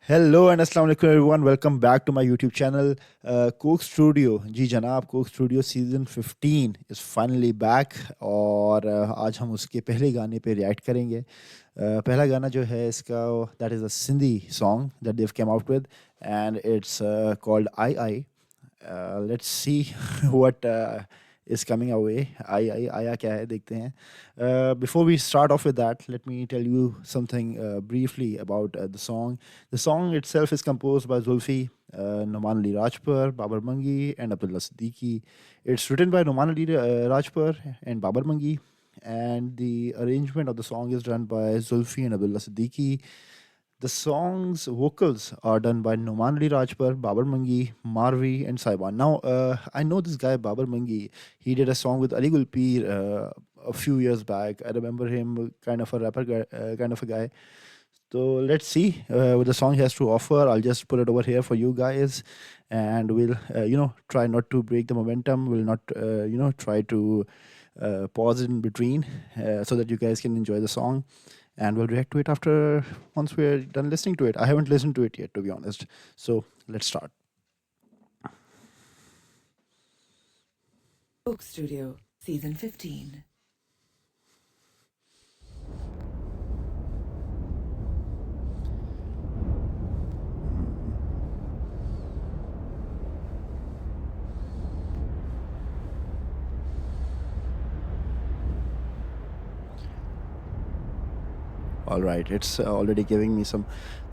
Hello and अस्सलाम वालेकुम everyone, welcome back to my YouTube channel Coke Studio. जी जनाब, Coke Studio season 15 is finally back. और आज हम उसके पहले गाने पे रिएक्ट करेंगे। पहला गाना जो है इसका, that is a Sindhi song that Dev came out with and it's called आई आई। Let's see what is coming our way. I आया क्या है देखते हैं. Before we start off with that, let me tell you something briefly about the song. The song itself is composed by Zulfi, Noman Ali Rajpur, Babar Mangi, and Abdullah Siddiqui. It's written by Noman Ali Rajpur and Babar Mangi, and the arrangement of the song is done by Zulfi and Abdullah Siddiqui. The song's vocals are done by Noman Ali Rajpur, Babar Mangi, Marvi, and Saiban. Now, I know this guy, Babar Mangi. He did a song with Ali Gulpir a few years back. I remember him, kind of a rapper guy, kind of a guy. So let's see what the song has to offer. I'll just put it over here for you guys, and we'll, try not to break the momentum. We'll not, try to pause in between so that you guys can enjoy the song, and we'll react to it after once we're done listening to it. I haven't listened to it yet, to be honest. So let's start. Book Studio, Season 15. All right, it's already giving me some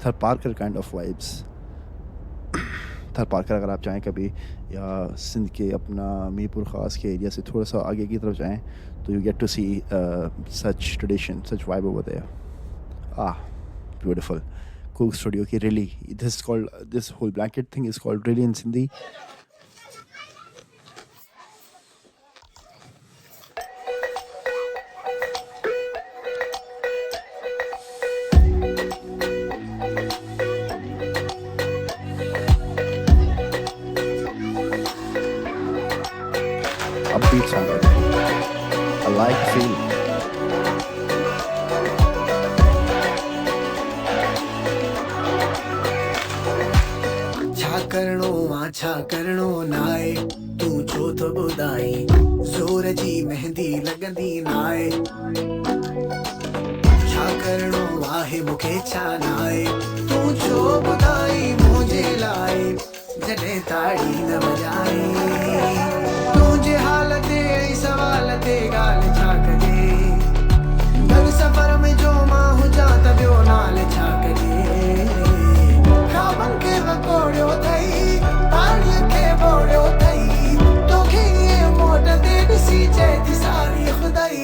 Thar Parker kind of vibes. थर Parker अगर आप चाहें कभी, या सिंध के अपना मीरपुर ख़ास के एरिया से थोड़ा सा आगे की तरफ जाएं, तो you get to see such tradition, such vibe over there. Beautiful. Coke Studio की rilli, this whole blanket thing is called rilli in Sindhi. Upbeat song. I like the feel. छा करणो नाए तू छो तो ॿुधाई ज़ोर जी मेहंदी लॻंदी नाए. छा करणो आहे मूंखे छा नाए तू छो ॿुधाई मुंहिंजे लाइ जॾहिं ताड़ी न वॼाई. तुंहिंजे हाल ते सवाल ते ॻाल्हि छा कजे, गॾु सफ़र में जो मां हुजां त ॿियो नाल छा कजे. ख़्वाबनि खे वकोड़ियो अथई, पाणीअ खे ॿोड़ियो अथई, तोखे ईअं मोट ते ॾिसी चए थी सारी ख़ुदाई.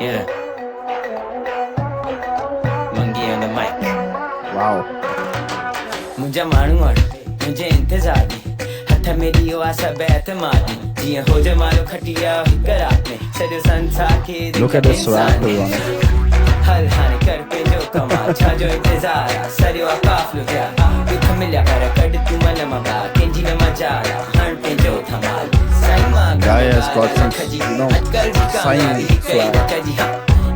Yeah. Mangi on the mic. Wow. मुंहिंजा माण्हू वण मुंहिंजे इंतज़ार में हथ में ॾियो आहे सभु एतमाद में, जीअं हुजे मारो खटिया हिक रात में सॼो संसार खे Look at this swag, हल हाणे कर पंहिंजो कमाल, छाजो इंतज़ार आहे सॼो आहे काफ़िलो तयार. दुख मिलिया कर कढ तूं मन मां ॿाहिरि, कंहिंजी न मजाल आहे हण पंहिंजो धमाल. साईं मां Guy has got some, sign swag.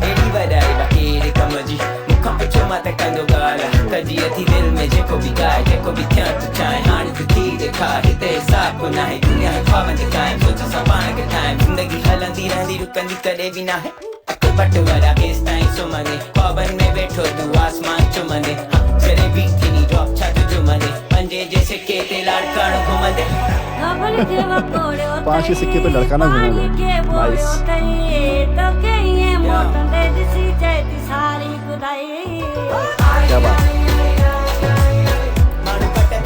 एॾी वॾाई बाक़ी कम जी मूंखां पुछो मां त कंदो ॻाल्हि कजी अथी दिलि में जेको बि ॻाए जेको बि थियण तूं चाहे हाणे तूं थी ॾेखार. हिते हिसाब को नाहे दुनिया ख्वाबनि जे क़ाइम, सोच सां पाण खे ठाहियूं. ज़िंदगी हलंदी रहंदी रुकंदी कॾहिं बि नाहे. बट वॾा केसि ताईं सुम्हंदे ख्वाबनि में वेठो तूं आसमान चुमंदे. जॾहिं बि थींदी ड्रॉप छा तूं जुमंदे पंजे जे सिके ते लाड़काणो घुमंदे. 5 के सिक्के पे लड़काना घूमोगे. नाइस. क्या बात.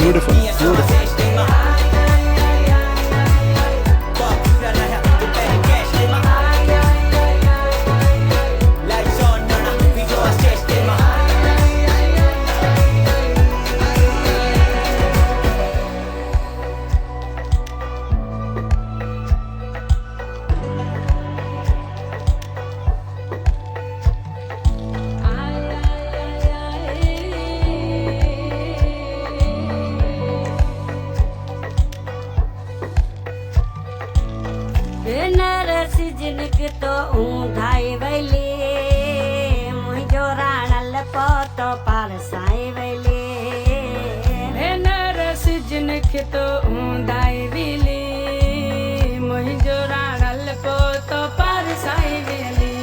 Beautiful, beautiful. poto palasai vele Venera sijin khito undai vili Mohijora gal poto palasai vili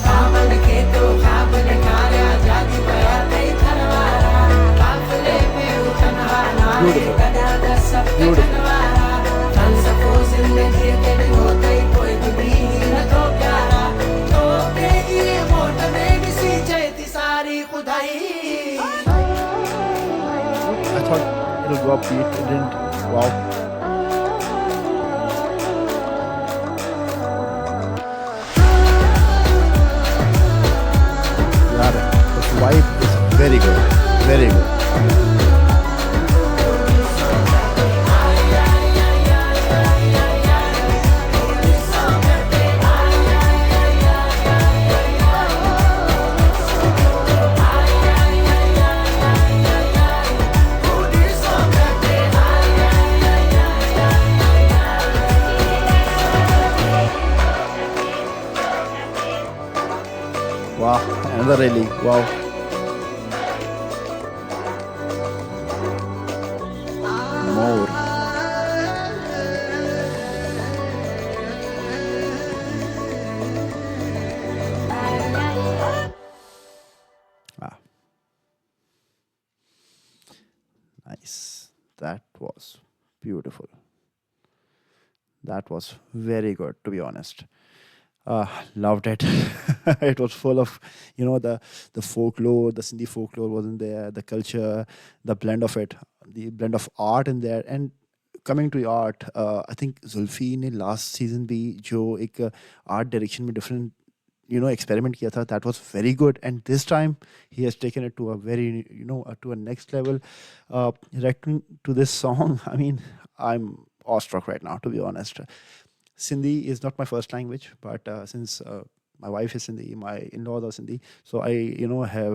खाबन के तो खाबन खाया जाती पया कई खरवारा काफले पे उठनवा नारे गदा दा सब कटनवारा चल सको जिंदगी के दिन होता ही कोई भी न तो प्यारा तो के ये मोट में किसी चैती सारी खुदाई I thought it'll go upbeat. It didn't. Wow. Yeah, the vibe is very good. Very good. Wow, another really. Wow. More. Ah. Nice. That was beautiful. That was very good, to be honest. Loved it. It was full of, the folklore, the Sindhi folklore was in there, the culture, the blend of it, the blend of art in there. And coming to art, I think Zulfi ने last season भी जो एक art direction में different, experiment किया था, that was very good. And this time he has taken it to a very, to a next level. Reacting to this song, I mean, I'm awestruck right now, to be honest. Sindhi is not my first language, but since my wife is Sindhi, my in-laws are Sindhi, so I, have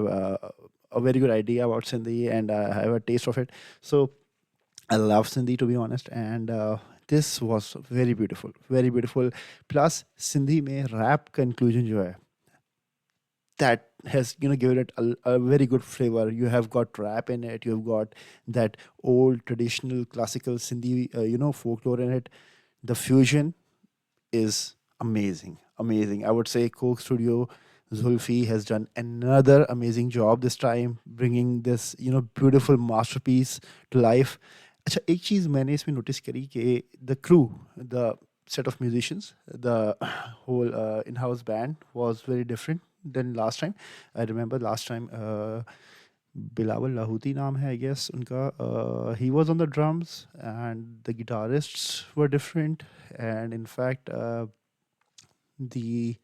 a very good idea about Sindhi and I have a taste of it. So I love Sindhi, to be honest, and this was very beautiful, very beautiful. Plus, Sindhi में rap conclusion जो है, that has given it a very good flavor. You have got rap in it, you have got that old traditional classical Sindhi folklore in it. The fusion is amazing, amazing. I would say Coke Studio Zulfi has done another amazing job this time, bringing this beautiful masterpiece to life. अच्छा, एक चीज़ मैंने इसमें notice करी कि the crew, the set of musicians, the whole in-house band was very different than last time. I remember last time Bilawal Lahuti naam hai, I guess unka. He was on the drums and the guitarists were different, and in fact the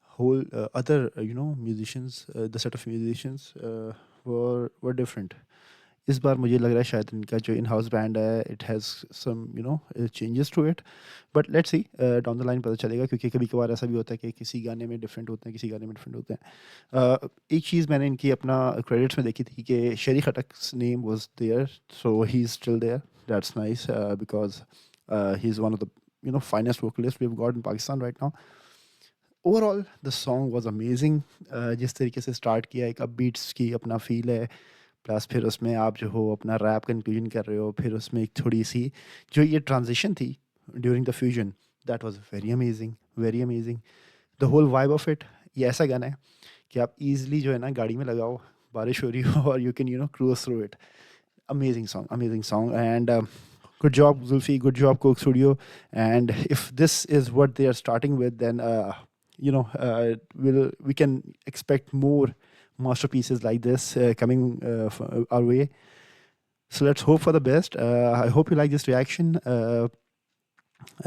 whole other musicians, the set of musicians were different. इस बार मुझे लग रहा है शायद इनका जो in house band है, it has some changes to it, but let's see down the line पता चलेगा, क्योंकि कभी कभार ऐसा भी होता है कि किसी गाने में डिफरेंट होते हैं, किसी गाने में डिफरेंट होते हैं. एक चीज़ मैंने इनकी अपना क्रेडिट्स में देखी थी कि Sherry Khattak's name was there, so he is still there. That's nice because he is one of the finest vocalist we have got in Pakistan right now. Overall the song was amazing. जिस तरीके से स्टार्ट किया, एक अपबीट्स की अपना फील है, plus फिर उसमें आप जो हो अपना रैप कंक्लूजन कर रहे हो, फिर उसमें एक थोड़ी सी जो ये ट्रांजिशन थी during the fusion, that was very amazing, very amazing. The whole vibe of it. ये ऐसा गाना है कि आप इजीली जो है ना गाड़ी में लगाओ, बारिश हो रही हो, और you can cruise through it. Amazing song and good job Zulfi, good job Coke Studio. And if this is what they are starting with, then we can expect more masterpieces like this coming our way. So let's hope for the best. I hope you like this reaction,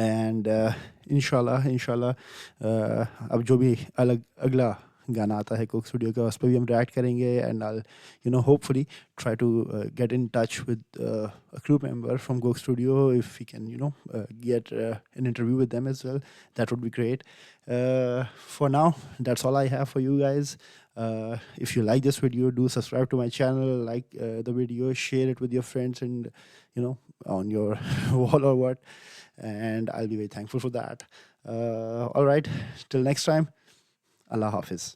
and inshallah अब जो भी अगला गाना आता है Coke studio का, उस पर भी हम रिएक्ट करेंगे. And I'll hopefully try to get in touch with a crew member from Coke Studio, if we can get an interview with them as well. That would be great. For now, that's all I have for you guys. If you like this video, do subscribe to my channel, like the video, share it with your friends, and on your wall or what, and I'll be very thankful for that. All right, till next time, Allah Hafiz.